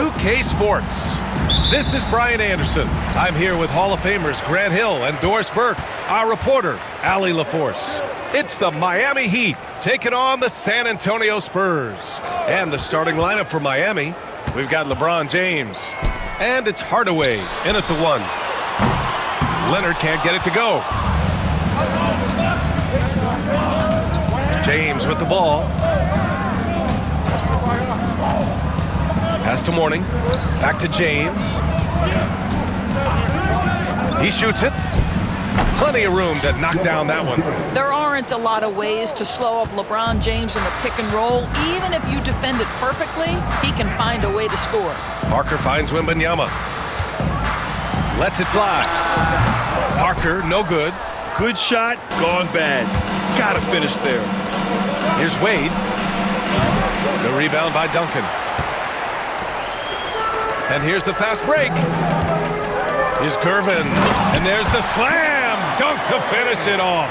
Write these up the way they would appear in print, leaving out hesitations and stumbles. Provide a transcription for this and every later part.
2K Sports. This is Brian Anderson. I'm here with Hall of Famers Grant Hill and Doris Burke, our reporter, Allie LaForce. It's the Miami Heat taking on the San Antonio Spurs. And the starting lineup for Miami, we've got LeBron James. And it's Hardaway in at the 1. Leonard can't get it to go. James with the ball. Pass to Mourning. Back to James. He shoots it. Plenty of room to knock down that one. There aren't a lot of ways to slow up LeBron James in the pick and roll. Even if you defend it perfectly, he can find a way to score. Parker finds Wembanyama. Lets it fly. Parker, no good. Good shot, gone bad. Gotta finish there. Here's Wade. The rebound by Duncan. And here's the fast break. Here's Gervin. And there's the slam dunk to finish it off.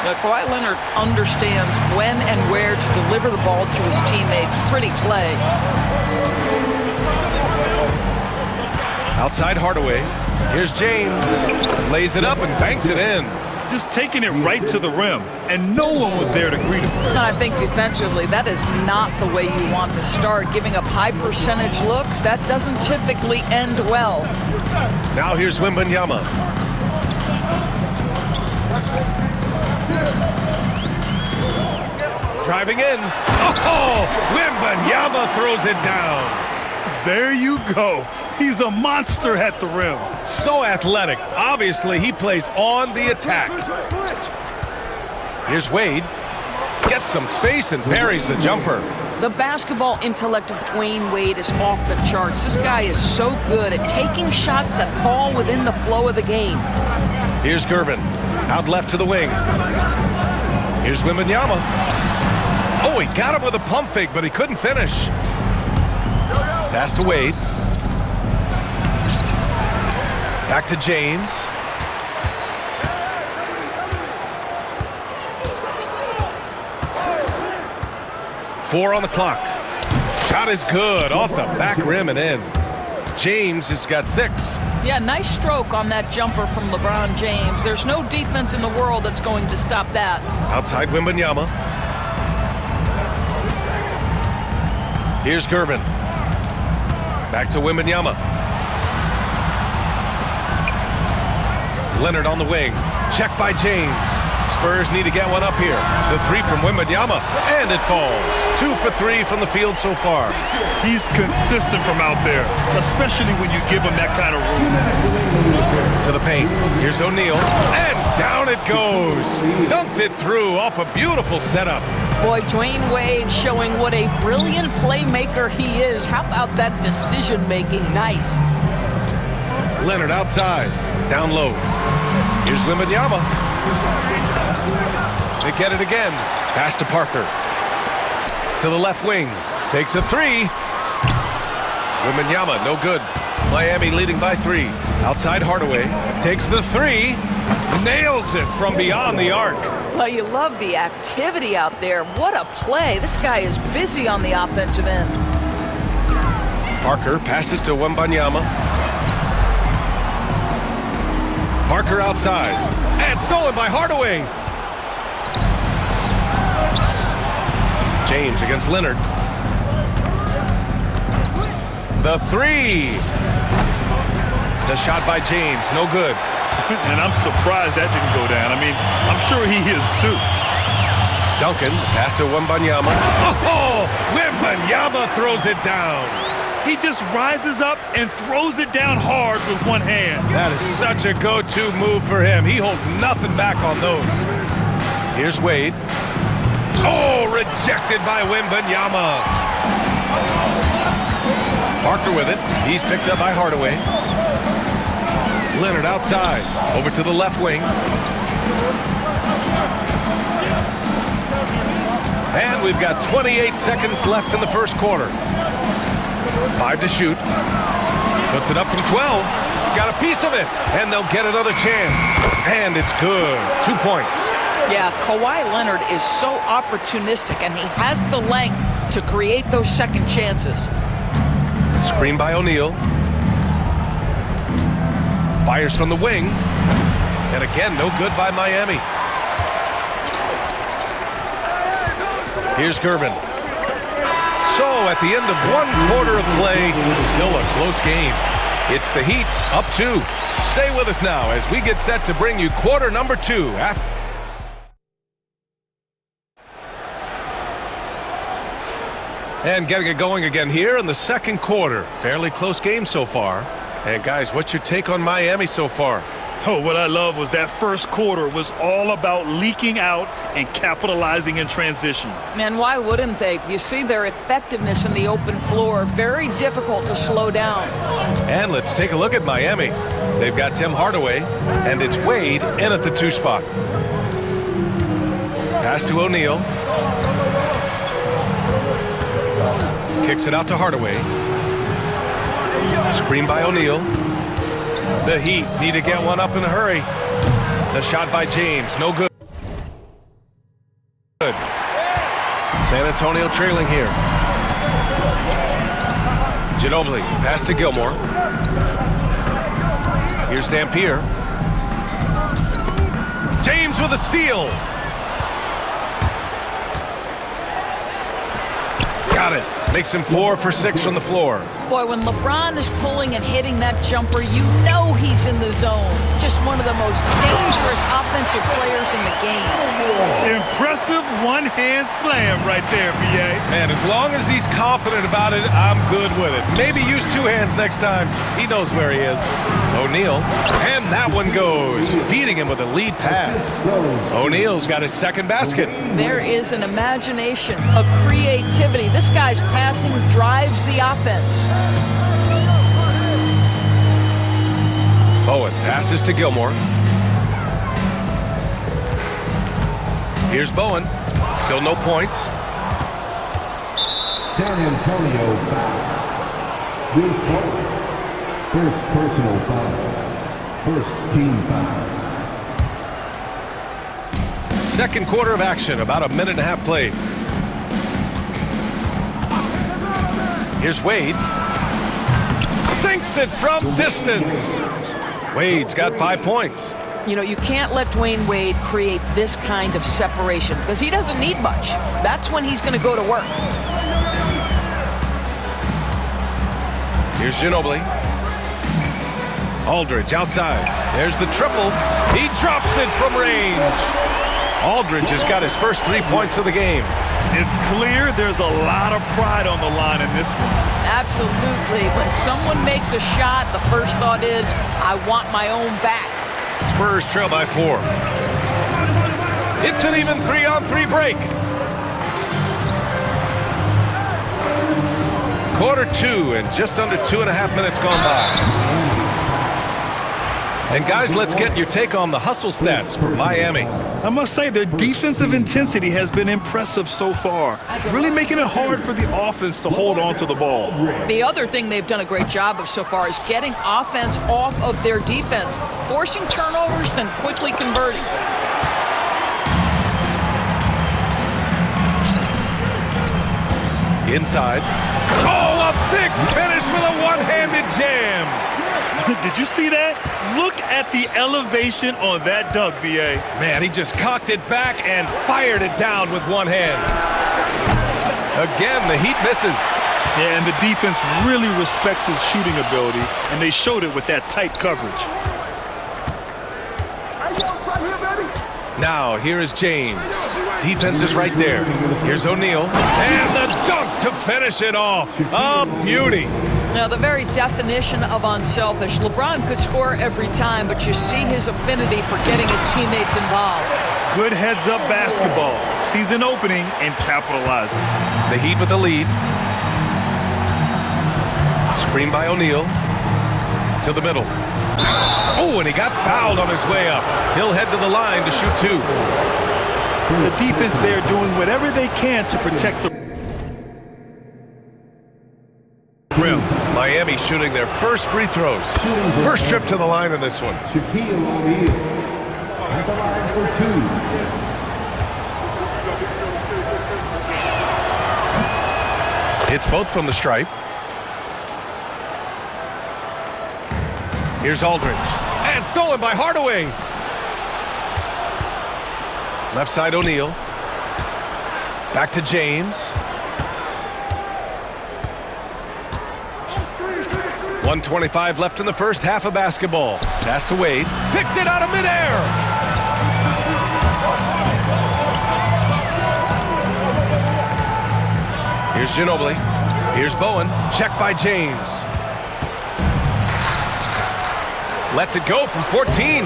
Now, Kawhi Leonard understands when and where to deliver the ball to his teammates. Pretty play. Outside Hardaway. Here's James. Lays it up and banks it in. Just taking it right to the rim, and no one was there to greet him. I think defensively, that is not the way you want to start. Giving up high percentage looks, that doesn't typically end well. Now here's Wembanyama. Driving in. Oh, Wembanyama throws it down. There you go. He's a monster at the rim. So athletic. Obviously, he plays on the attack. Here's Wade. Gets some space and buries the jumper. The basketball intellect of Dwayne Wade is off the charts. This guy is so good at taking shots that fall within the flow of the game. Here's Gervin. Out left to the wing. Here's Wembanyama. Oh, he got him with a pump fake, but he couldn't finish. Pass to Wade. Back to James. Four on the clock. Shot is good. Off the back rim and in. James has got 6. Yeah, nice stroke on that jumper from LeBron James. There's no defense in the world that's going to stop that. Outside Wembanyama. Here's Gervin. Back to Wembanyama. Leonard on the wing. Check by James. Spurs need to get one up here. The 3 from Wembanyama, and it falls. 2 for 3 from the field so far. He's consistent from out there, especially when you give him that kind of room. To the paint. Here's O'Neal, and down it goes. Dunked it through off a beautiful setup. Boy, Dwayne Wade showing what a brilliant playmaker he is. How about that decision-making? Nice. Leonard outside. Down low. Here's Wembanyama. They get it again. Pass to Parker. To the left wing. Takes a 3. Wembanyama, no good. Miami leading by 3. Outside Hardaway. Takes the 3. Nails it from beyond the arc. Well, you love the activity out there. What a play. This guy is busy on the offensive end. Parker passes to Wembanyama. Parker outside. And stolen by Hardaway. James against Leonard. The 3. The shot by James, no good. And I'm surprised that didn't go down. I mean, I'm sure he is too. Duncan, pass to Wembanyama. Oh, Wembanyama throws it down. He just rises up and throws it down hard with one hand. That is such a go-to move for him. He holds nothing back on those. Here's Wade. Oh, rejected by Wembanyama. Parker with it. He's picked up by Hardaway. Leonard outside. Over to the left wing. And we've got 28 seconds left in the first quarter. 5 to shoot. Puts it up from 12. Got a piece of it. And they'll get another chance. And it's good. 2 points. Yeah, Kawhi Leonard is so opportunistic, and he has the length to create those second chances. Screen by O'Neal. Fires from the wing. And again, no good by Miami. Here's Gervin. So at the end of 1 quarter of play, still a close game. It's the Heat up 2. Stay with us now as we get set to bring you quarter number 2. And getting it going again here in the second quarter. Fairly close game so far. And guys, what's your take on Miami so far? Oh, what I love was that first quarter was all about leaking out and capitalizing in transition. Man, why wouldn't they? You see their effectiveness in the open floor. Very difficult to slow down. And let's take a look at Miami. They've got Tim Hardaway, and it's Wade in at the 2 spot. Pass to O'Neal. Kicks it out to Hardaway. Screen by O'Neal. The Heat need to get one up in a hurry. The shot by James, no good. San Antonio trailing here. Ginobili, pass to Gilmore. Here's Dampier. James with a steal. Got it. Makes him 4 for 6 from the floor. Boy, when LeBron is pulling and hitting that jumper, you know he's in the zone. Just one of the most dangerous offensive players in the game. Impressive one-hand slam right there, B.A. Man, as long as he's confident about it, I'm good with it. Maybe use 2 hands next time. He knows where he is. O'Neal, and that one goes, feeding him with a lead pass. O'Neal's got his second basket. There is an imagination, a creativity. This guy's passing drives the offense. Bowen passes to Gilmore. Here's Bowen. Still no points. San Antonio foul. Bruce Bowen. First personal foul. First team foul. Second quarter of action, about a minute and a half played. Here's Wade. Sinks it from distance. Wade's got 5 points. You know, you can't let Dwayne Wade create this kind of separation because he doesn't need much. That's when he's going to go to work. Here's Ginobili. Aldridge outside. There's the triple. He drops it from range. Aldridge has got his first 3 points of the game. It's clear there's a lot of pride on the line in this one. Absolutely. When someone makes a shot, the first thought is, I want my own back. Spurs trail by 4. It's an even 3-on-3 break. Quarter 2 and just under 2.5 minutes gone by. And guys, let's get your take on the hustle stats for Miami. I must say their defensive intensity has been impressive so far, really making it hard for the offense to hold on to the ball. The other thing they've done a great job of so far is getting offense off of their defense, forcing turnovers, then quickly converting. Inside. Oh, a big finish with a one-handed jam. Did you see that? Look at the elevation on that dunk, B.A. Man, he just cocked it back and fired it down with one hand. Again, the Heat misses. Yeah, and the defense really respects his shooting ability, and they showed it with that tight coverage. Now, here is James. Defense is right there. Here's O'Neal. And the dunk to finish it off. A beauty. Now, the very definition of unselfish. LeBron could score every time, but you see his affinity for getting his teammates involved. Good heads-up basketball. Sees an opening and capitalizes. The Heat with the lead. Screen by O'Neal. To the middle. Oh, and he got fouled on his way up. He'll head to the line to shoot 2. The defense there doing whatever they can to protect the rim. Miami shooting their first free throws. First trip to the line in this one. Shaquille O'Neal at the line for 2. It's both from the stripe. Here's Aldridge. And stolen by Hardaway. Left side O'Neal. Back to James. 1:25 left in the first half of basketball. Pass to Wade. Picked it out of midair. Here's Ginobili. Here's Bowen. Check by James. Lets it go from 14.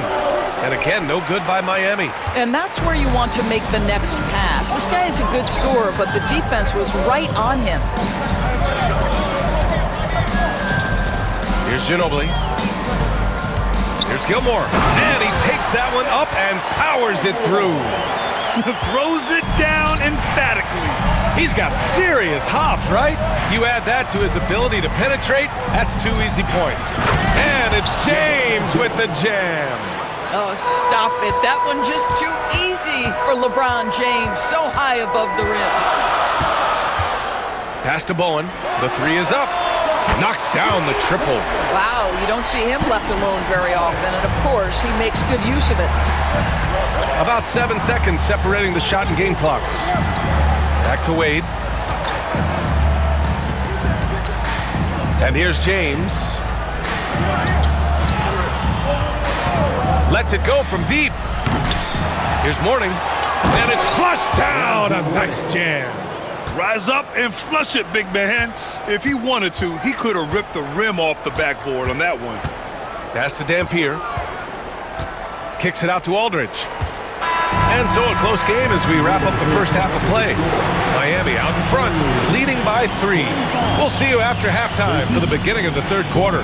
And again, no good by Miami. And that's where you want to make the next pass. This guy is a good scorer, but the defense was right on him. Here's Ginobili. Here's Gilmore. And he takes that one up and powers it through. Throws it down emphatically. He's got serious hops, right? You add that to his ability to penetrate, that's 2 easy points. And it's James with the jam. Oh, stop it. That one just too easy for LeBron James. So high above the rim. Pass to Bowen. The 3 is up. Knocks down the triple. Wow, you don't see him left alone very often. And, of course, he makes good use of it. About 7 seconds separating the shot and game clocks. Back to Wade. And here's James. Lets it go from deep. Here's Mourning. And it's flushed down. A nice jam. Rise up and flush it, big man. If he wanted to, he could have ripped the rim off the backboard on that one. Pass to Dampier. Kicks it out to Aldridge. And so a close game as we wrap up the first half of play. Miami out in front, leading by 3. We'll see you after halftime for the beginning of the third quarter.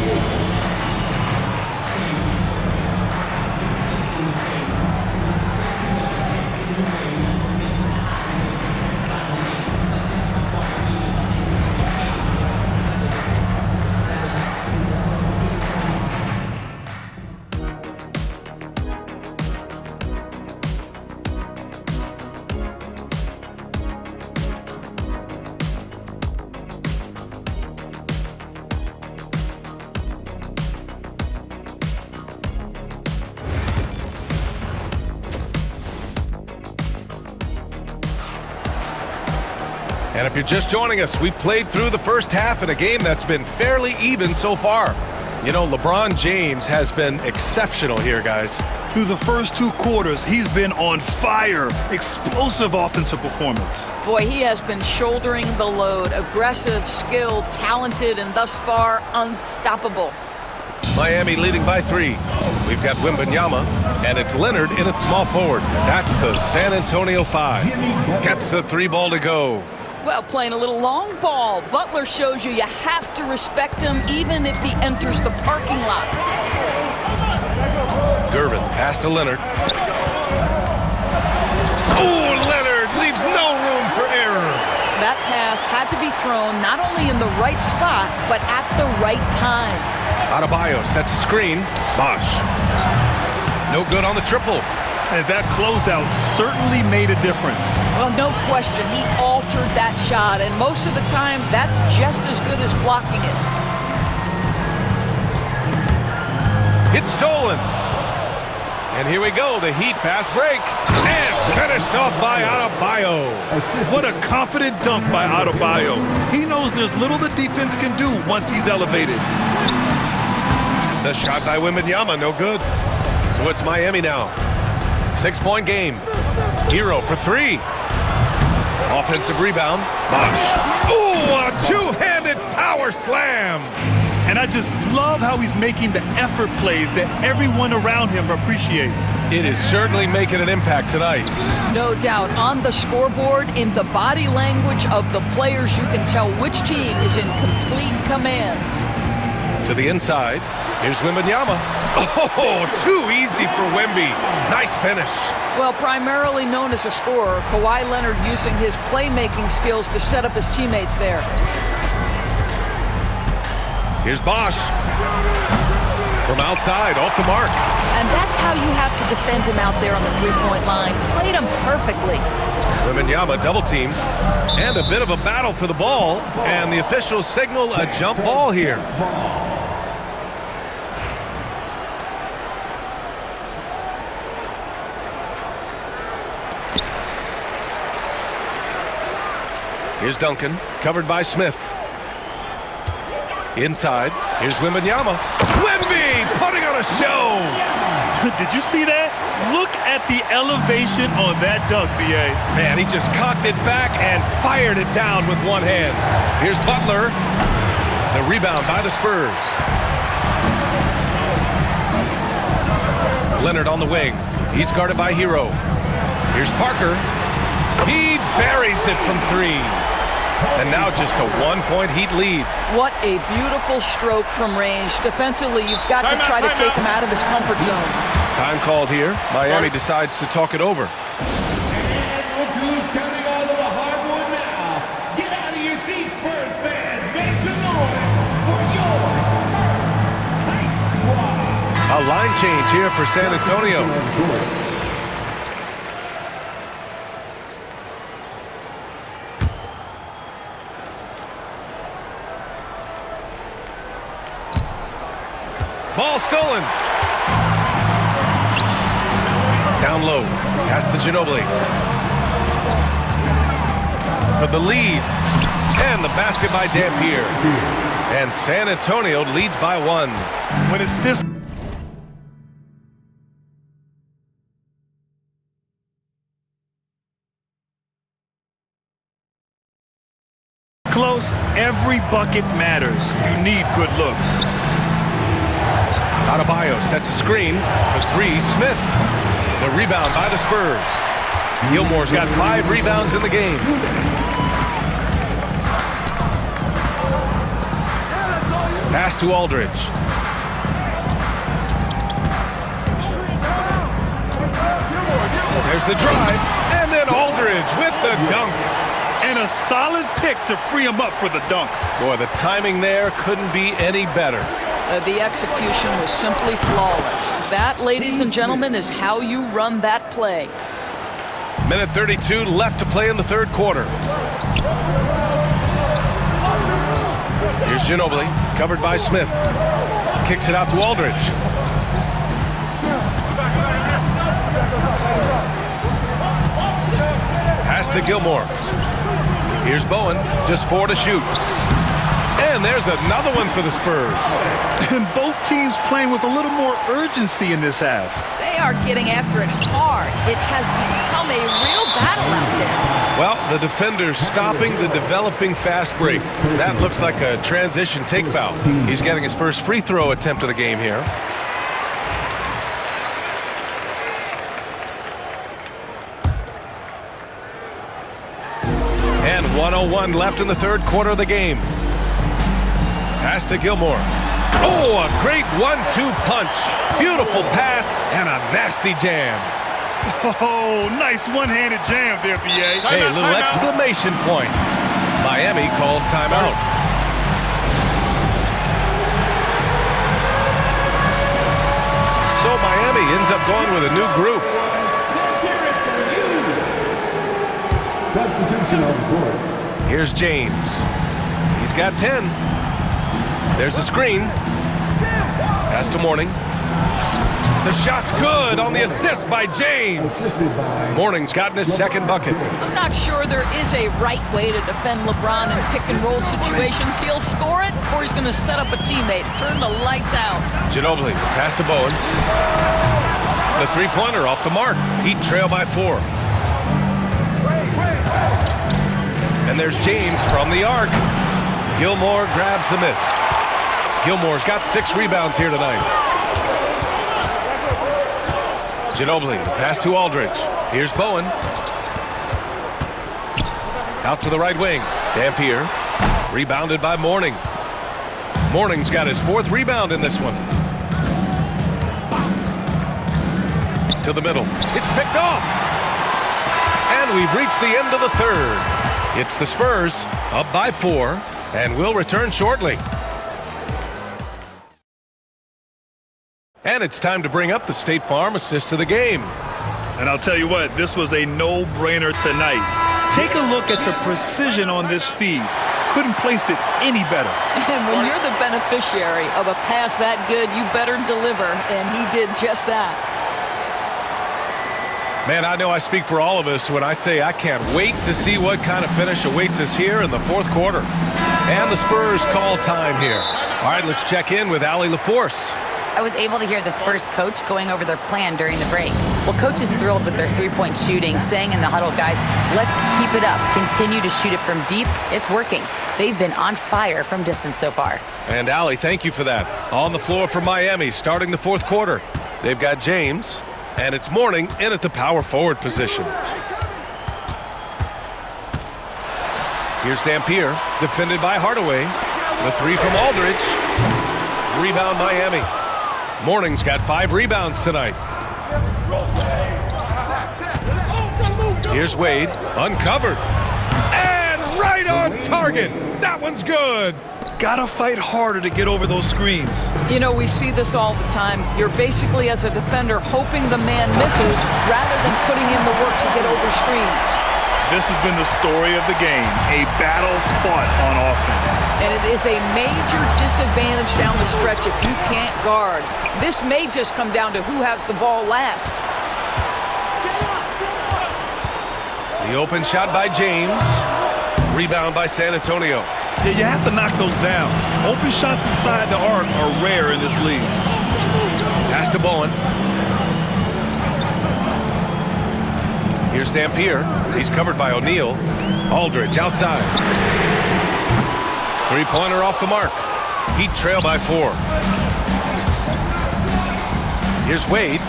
And if you're just joining us, we played through the first half in a game that's been fairly even so far. You know, LeBron James has been exceptional here, guys. Through the first 2 quarters, he's been on fire. Explosive offensive performance. Boy, he has been shouldering the load. Aggressive, skilled, talented, and thus far, unstoppable. Miami leading by 3. We've got Wembanyama, and it's Leonard in at small forward. That's the San Antonio 5. Gets the 3 ball to go. Well, playing a little long ball. Butler shows you have to respect him even if he enters the parking lot. Gervin, pass to Leonard. Oh, Leonard leaves no room for error. That pass had to be thrown not only in the right spot, but at the right time. Adebayo sets a screen. Bosh. No good on the triple. And that closeout certainly made a difference. Well, no question. He altered that shot, and most of the time, that's just as good as blocking it. It's stolen. And here we go, the Heat fast break. And finished off by Adebayo. What a confident dunk by Adebayo. He knows there's little the defense can do once he's elevated. The shot by Wembanyama, no good. So it's Miami now. 6-point game. Hero for 3. Offensive rebound. Bosh. Ooh, a 2-handed power slam. And I just love how he's making the effort plays that everyone around him appreciates. It is certainly making an impact tonight. No doubt. On the scoreboard, in the body language of the players, you can tell which team is in complete command. To the inside. Here's Wembanyama. Oh, too easy for Wemby. Nice finish. Well, primarily known as a scorer, Kawhi Leonard using his playmaking skills to set up his teammates there. Here's Bosh. From outside, off the mark. And that's how you have to defend him out there on the three-point line. Played him perfectly. Wembanyama double team. And a bit of a battle for the ball. And the officials signal a jump ball here. Here's Duncan, covered by Smith. Inside, here's Wembanyama. Wemby putting on a show! Did you see that? Look at the elevation on that dunk, B.A. Man, he just cocked it back and fired it down with one hand. Here's Butler. The rebound by the Spurs. Leonard on the wing. He's guarded by Hero. Here's Parker. He buries it from three. And now just a one-point Heat lead. What a beautiful stroke from range. Defensively, you've got to try to take him out of his comfort zone. Time called here. Miami decides to talk it over. Look who's coming onto the hardwood now. Get out of your seats, Spurs fans. Make some noise for your Spurs Night Squad. A line change here for San Antonio. Ball stolen. Down low. Pass to Ginobili. For the lead. And the basket by Dampier. And San Antonio leads by one. When it's this close, every bucket matters. You need good looks. Adebayo sets a screen for three. Smith. The rebound by the Spurs. Gilmore's got 5 rebounds in the game. Pass to Aldridge. There's the drive, and then Aldridge with the dunk. And a solid pick to free him up for the dunk. Boy, the timing there couldn't be any better. The execution was simply flawless. That, ladies and gentlemen, is how you run that play. Minute 32 left to play in the third quarter. Here's Ginobili, covered by Smith. Kicks it out to Aldridge. Pass to Gilmore. Here's Bowen, just 4 to shoot. And there's another one for the Spurs. And both teams playing with a little more urgency in this half. They are getting after it hard. It has become a real battle out there. Well, the defender's stopping the developing fast break. That looks like a transition take foul. He's getting his first free throw attempt of the game here. And 1:01 left in the third quarter of the game. Pass to Gilmore. Oh, a great 1-2 punch. Beautiful pass and a nasty jam. Oh, nice one-handed jam there, B.A. Hey, a little exclamation point. Miami calls timeout. So Miami ends up going with a new group. Substitution on the court. Here's James. He's got 10. There's a screen. Pass to Mourning. The shot's good on the assist by James. Mourning's gotten his second bucket. I'm not sure there is a right way to defend LeBron in pick-and-roll situations. He'll score it, or he's going to set up a teammate, turn the lights out. Ginobili, pass to Bowen. The three-pointer off the mark. Heat trail by 4. And there's James from the arc. Gilmore grabs the miss. Gilmore's got 6 rebounds here tonight. Ginobili, pass to Aldridge. Here's Bowen. Out to the right wing. Dampier, rebounded by Mourning. Mourning's got his 4th rebound in this one. To the middle. It's picked off. And we've reached the end of the third. It's the Spurs, up by 4, and we'll return shortly. And it's time to bring up the State Farm assist to the game. And I'll tell you what, this was a no-brainer tonight. Take a look at the precision on this feed. Couldn't place it any better. And when you're the beneficiary of a pass that good, you better deliver, and he did just that. Man, I know I speak for all of us when I say I can't wait to see what kind of finish awaits us here in the fourth quarter. And the Spurs call time here. All right, let's check in with Allie LaForce. I was able to hear the Spurs coach going over their plan during the break. Well, coach is thrilled with their three-point shooting, saying in the huddle, guys, let's keep it up. Continue to shoot it from deep. It's working. They've been on fire from distance so far. And Allie, thank you for that. On the floor for Miami, starting the fourth quarter. They've got James, and it's Mourning in at the power forward position. Here's Dampier, defended by Hardaway. The three from Aldridge. Rebound Miami. Mourning's got 5 rebounds tonight. Here's Wade, uncovered. And right on target. That one's good. Gotta fight harder to get over those screens. You know, we see this all the time. You're basically, as a defender, hoping the man misses rather than putting in the work to get over screens. This has been the story of the game, a battle fought on offense. And it is a major disadvantage down the stretch if you can't guard. This may just come down to who has the ball last. The open shot by James. Rebound by San Antonio. Yeah, you have to knock those down. Open shots inside the arc are rare in this league. Pass to Bowen. Here's Dampier. He's covered by O'Neal. Aldridge outside. Three-pointer off the mark. Heat trail by 4. Here's Wade.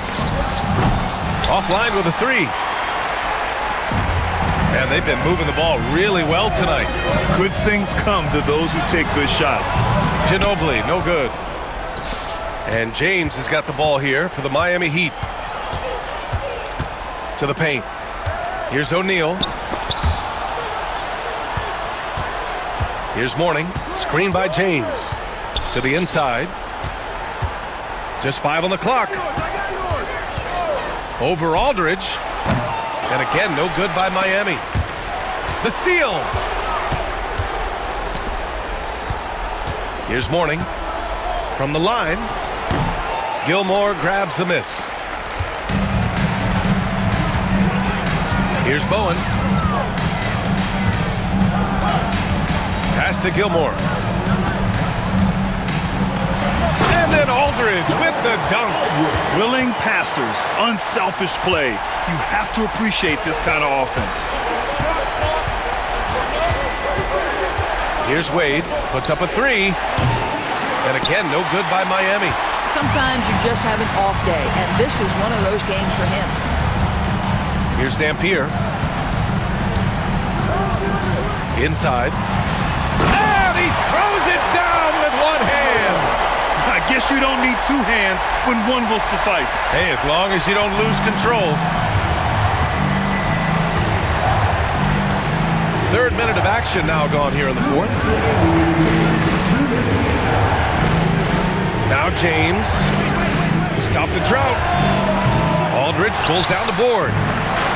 Offline with a 3. And they've been moving the ball really well tonight. Good things come to those who take good shots. Ginobili, no good. And James has got the ball here for the Miami Heat. To the paint. Here's O'Neal. Here's Mourning. Screen by James. To the inside. Just 5 on the clock. Over Aldridge. And again, no good by Miami. The steal. Here's Mourning. From the line. Gilmore grabs the miss. Here's Bowen. Pass to Gilmore. And then Aldridge with the dunk. Willing passers, unselfish play. You have to appreciate this kind of offense. Here's Wade. Puts up a 3. And again, no good by Miami. Sometimes you just have an off day, and this is one of those games for him. Here's Dampier. Inside. And he throws it down with one hand. I guess you don't need 2 hands when one will suffice. Hey, as long as you don't lose control. Third minute of action now gone here in the fourth. Now James to stop the drought. Aldridge pulls down the board.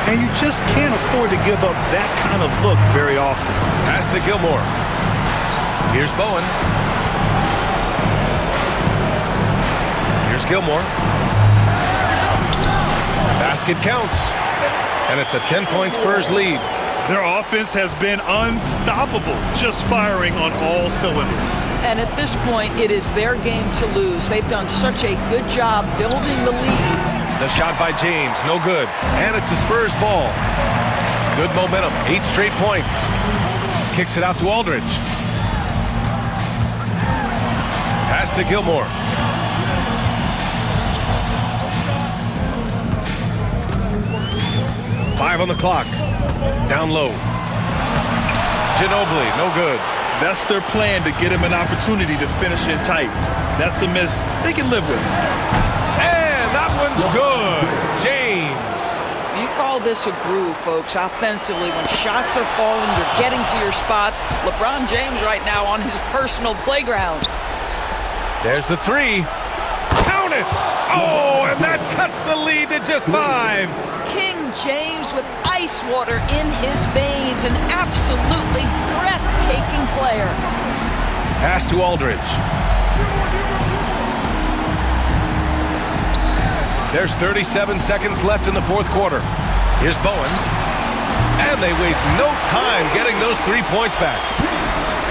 And you just can't afford to give up that kind of look very often. Pass to Gilmore. Here's Bowen. Here's Gilmore. Basket counts. And it's a 10-point Spurs lead. Their offense has been unstoppable, just firing on all cylinders. And at this point, it is their game to lose. They've done such a good job building the lead. The shot by James, no good. And it's the Spurs ball. Good momentum, 8 straight points. Kicks it out to Aldridge. Pass to Gilmore. Five on the clock. Down low. Ginobili, no good. That's their plan, to get him an opportunity to finish it tight. That's a miss they can live with. And that one's good. James. You call this a groove, folks, offensively. When shots are falling, you're getting to your spots. LeBron James right now on his personal playground. There's the 3. Count it. Oh, and that cuts the lead to just 5. King James with ice water in his veins. An absolutely breathtaking player. Pass to Aldridge. There's 37 seconds left in the fourth quarter. Here's Bowen. And they waste no time getting those 3 points back.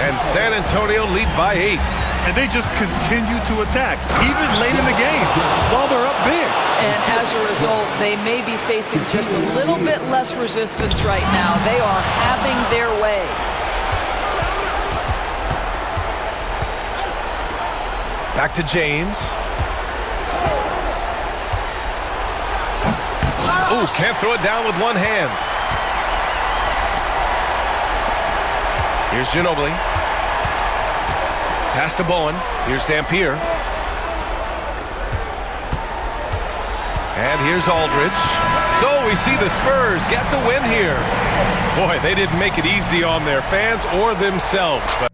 And San Antonio leads by 8. And they just continue to attack, even late in the game, while they're up big. And as a result, they may be facing just a little bit less resistance right now. They are having their way. Back to James. Ooh, can't throw it down with one hand. Here's Ginobili. Pass to Bowen. Here's Dampier. And here's Aldridge. So we see the Spurs get the win here. Boy, they didn't make it easy on their fans or themselves. But